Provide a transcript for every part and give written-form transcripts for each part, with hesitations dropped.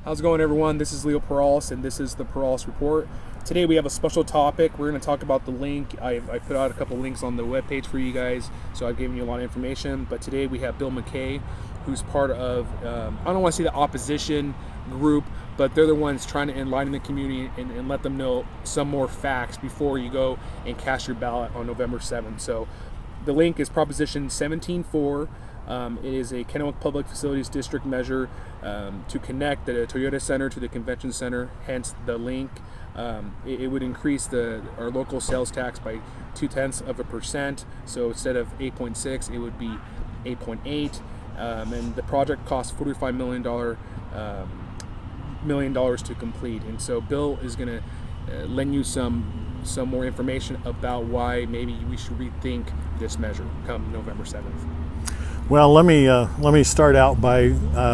How's it going, everyone? This is Leo Perales, and this is the Perales Report. Today we have a special topic. We're going to talk about the link. I put out a couple links on the webpage for you guys, so I've given you a lot of information. But today we have Bill McKay, who's part of, I don't want to say the opposition group, but they're the ones trying to enlighten the community and let them know some more facts before you go and cast your ballot on November 7th. So the link is Proposition 17.4. It is a Kennewick Public Facilities District measure to connect the Toyota Center to the Convention Center, hence the link. It would increase our local sales tax by 0.2%. So instead of 8.6, it would be 8.8. And the project costs $45 million to complete. And so Bill is going to lend you some more information about why maybe we should rethink this measure come November 7th. Well, let me start out by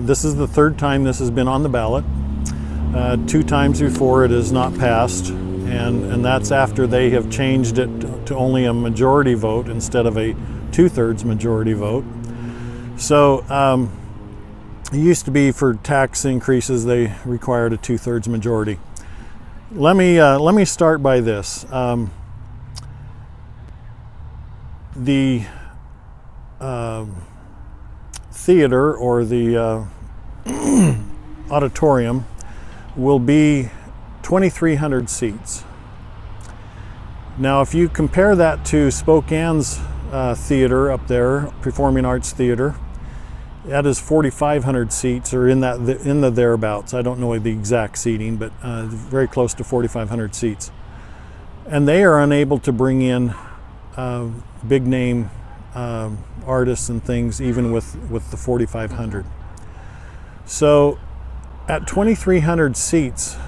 this is the third time this has been on the ballot. 2 times before it has not passed, and that's after they have changed it to only a majority vote instead of a 2/3 majority vote. So it used to be for tax increases they required a 2/3 majority. Let me start by this. The theater or the auditorium will be 2,300 seats. Now, if you compare that to Spokane's theater up there, Performing Arts Theater, that is 4,500 seats, or in the thereabouts. I don't know the exact seating, but very close to 4,500 seats. And they are unable to bring in big name artists and things, even with the 4,500. So at 2,300 seats,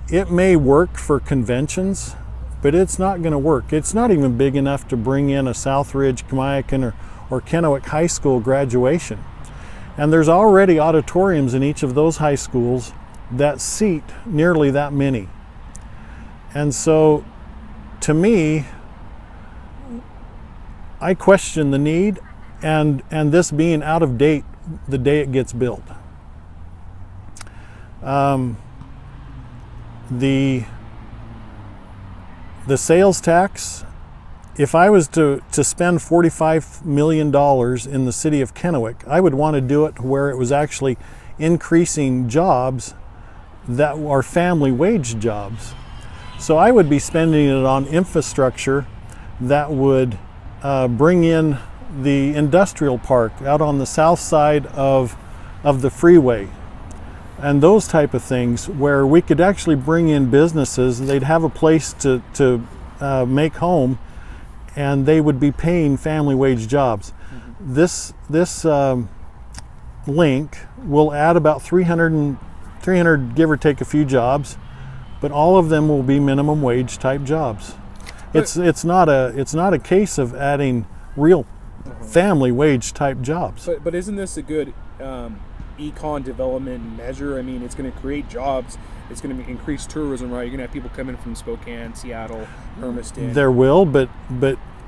it may work for conventions, but it's not going to work. It's not even big enough to bring in a Southridge, Kamiakin, or Kennewick High School graduation. And there's already auditoriums in each of those high schools that seat nearly that many. And so, to me, I question the need and this being out of date the day it gets built. The sales tax, if I was to spend $45 million in the city of Kennewick, I would want to do it where it was actually increasing jobs that are family wage jobs. So I would be spending it on infrastructure that would bring in the industrial park out on the south side of the freeway and those type of things, where we could actually bring in businesses. They'd have a place to make home, and they would be paying family wage jobs. Mm-hmm. This link will add about 300 give or take a few jobs, but all of them will be minimum wage type jobs. It's not a case of adding real family wage type jobs. But isn't this a good econ development measure? I mean, it's going to create jobs. It's going to increase tourism, right? You're going to have people coming from Spokane, Seattle, Hermiston. There will, but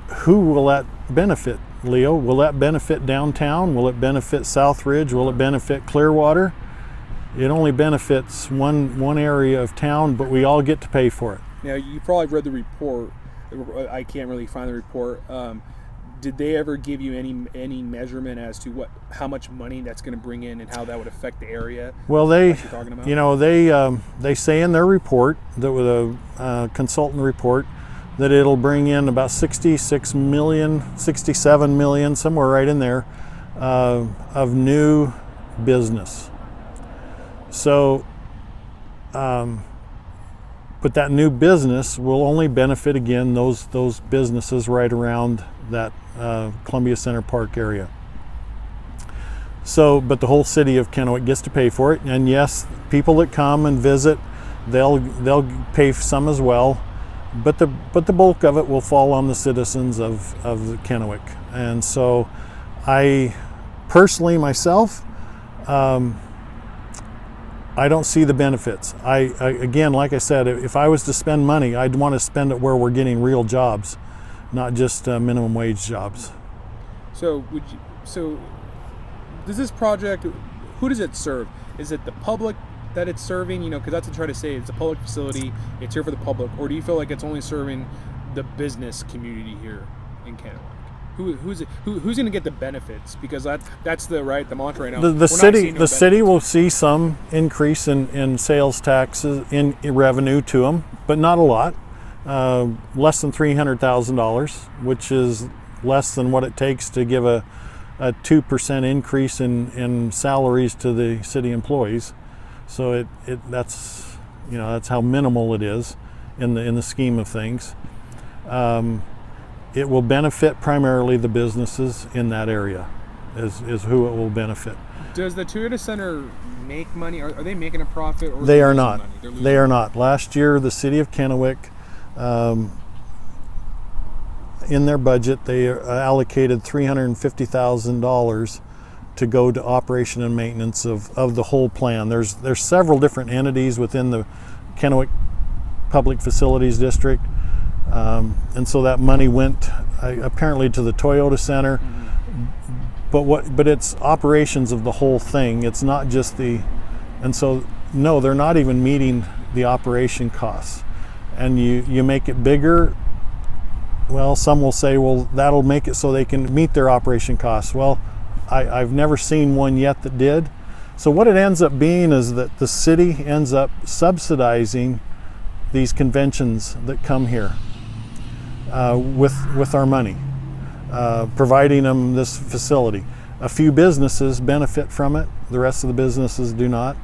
who will that benefit, Leo? Will that benefit downtown? Will it benefit Southridge? Will it benefit Clearwater? It only benefits one area of town, but we all get to pay for it. Now, you probably read the report. I can't really find the report. Did they ever give you any measurement as to how much money that's going to bring in and how that would affect the area? Well, they say in their report, that with a consultant report, that it'll bring in about 66 million, 67 million, somewhere right in there, of new business. So, but that new business will only benefit, again, those businesses right around that Columbia Center Park area. So, but the whole city of Kennewick gets to pay for it, and yes, people that come and visit, they'll pay some as well, but the bulk of it will fall on the citizens of Kennewick. And so, I personally myself, I don't see the benefits. I again, like I said, if I was to spend money, I'd want to spend it where we're getting real jobs, not just minimum wage jobs. So does this project who does it serve? Is it the public that it's serving? You know, because that's what I try to say. It's a public facility. It's here for the public. Or do you feel like it's only serving the business community here in Kennewick? Who's going to get the benefits? Because that's the mantra right now. The city will see some increase in sales taxes in revenue to them, but not a lot. Less than $300,000, which is less than what it takes to give a 2% increase in salaries to the city employees. So that's how minimal it is in the scheme of things. It will benefit primarily the businesses in that area is who it will benefit. Does the Toyota Center make money? Are they making a profit? Or they are not. They are not. Last year, the city of Kennewick, in their budget, they allocated $350,000 to go to operation and maintenance of the whole plan. There's several different entities within the Kennewick Public Facilities District. And so that money went apparently to the Toyota Center, but it's operations of the whole thing. It's not just and so no, they're not even meeting the operation costs. And you make it bigger, well, some will say, well, that'll make it so they can meet their operation costs. Well, I've never seen one yet that did. So what it ends up being is that the city ends up subsidizing these conventions that come here. With our money, providing them this facility. A few businesses benefit from it, the rest of the businesses do not.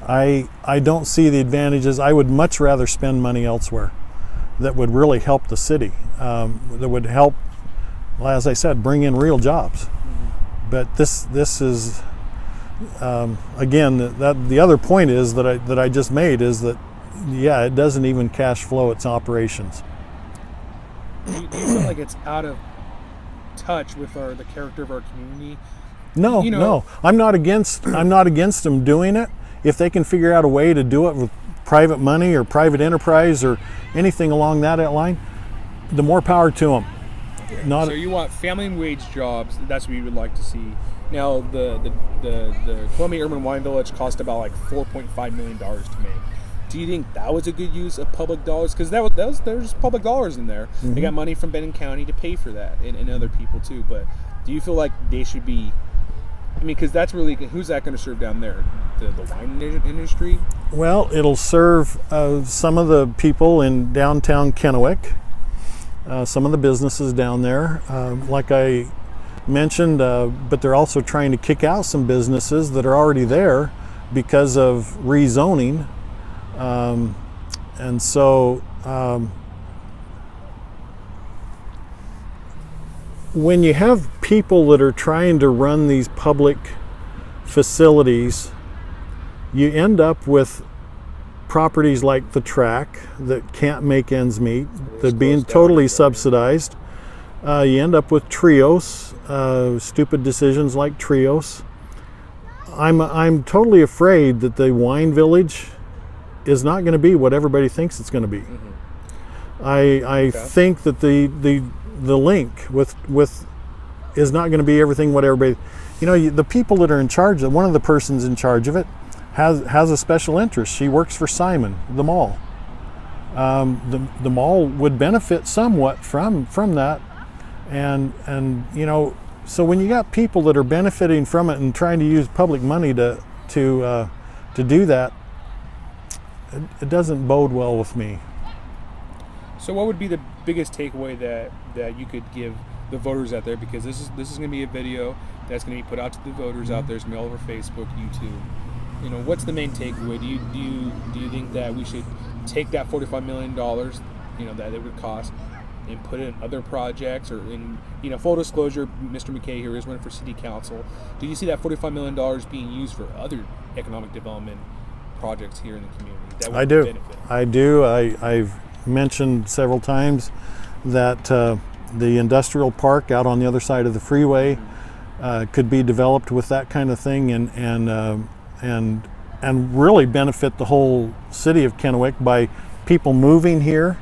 I don't see the advantages. I would much rather spend money elsewhere that would really help the city, that would help, well, as I said, bring in real jobs. But this is, again, the other point is that I just made is that, yeah, it doesn't even cash flow its operations. Do you feel like it's out of touch with the character of our community? No, no. I'm not against them doing it if they can figure out a way to do it with private money or private enterprise or anything along that line. The more power to them. So you want family and wage jobs? That's what you would like to see. Now the Columbia Urban Wine Village cost about like $4.5 million to make. Do you think that was a good use of public dollars? Because there's public dollars in there. Mm-hmm. They got money from Benton County to pay for that, and other people too. But do you feel like they should be? I mean, because that's really, who's that going to serve down there? The wine industry? Well, it'll serve some of the people in downtown Kennewick, some of the businesses down there, like I mentioned. But they're also trying to kick out some businesses that are already there because of rezoning. And so when you have people that are trying to run these public facilities, you end up with properties like the track that can't make ends meet, that being totally subsidized. You end up with Trios, stupid decisions like Trios. I'm totally afraid that the wine village is not going to be what everybody thinks it's going to be. Mm-hmm. I think that the link with is not going to be everything what everybody, the people that are in charge of, one of the persons in charge of it has a special interest. She works for Simon, the mall. The mall would benefit somewhat from that, and so when you got people that are benefiting from it and trying to use public money to do that, it doesn't bode well with me. So what would be the biggest takeaway that you could give the voters out there? Because this is going to be a video that's going to be put out to the voters out there. It's going to be all over Facebook, YouTube. What's the main takeaway? Do you think that we should take that $45 million, that it would cost, and put it in other projects, or in, full disclosure, Mr. McKay here is running for city council. Do you see that $45 million being used for other economic development projects here in the community? I do. I've mentioned several times that the industrial park out on the other side of the freeway could be developed with that kind of thing, and really benefit the whole city of Kennewick by people moving here.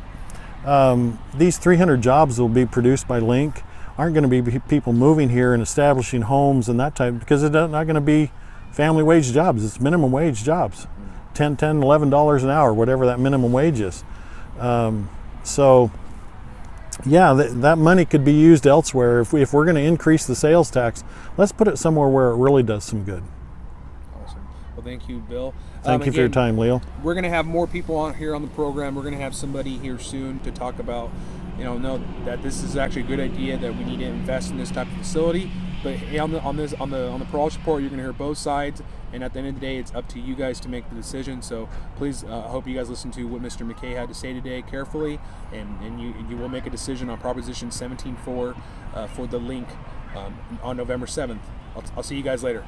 These 300 jobs will be produced by Link. aren't going to be people moving here and establishing homes and that type, because it's not going to be family wage jobs. It's minimum wage jobs, $10, $11 an hour, whatever that minimum wage is. So yeah, that money could be used elsewhere. If we're going to increase the sales tax, let's put it somewhere where it really does some good. Awesome. Well, thank you, Bill. Thank you for your time, Leo. We're going to have more people on here on the program. We're going to have somebody here soon to talk about, know that this is actually a good idea, that we need to invest in this type of facility. But on the Peralta report, you're going to hear both sides, and at the end of the day, it's up to you guys to make the decision. So please, I hope you guys listen to what Mr. McKay had to say today carefully, and you will make a decision on Proposition 17.4 for the link on November 7th. I'll see you guys later.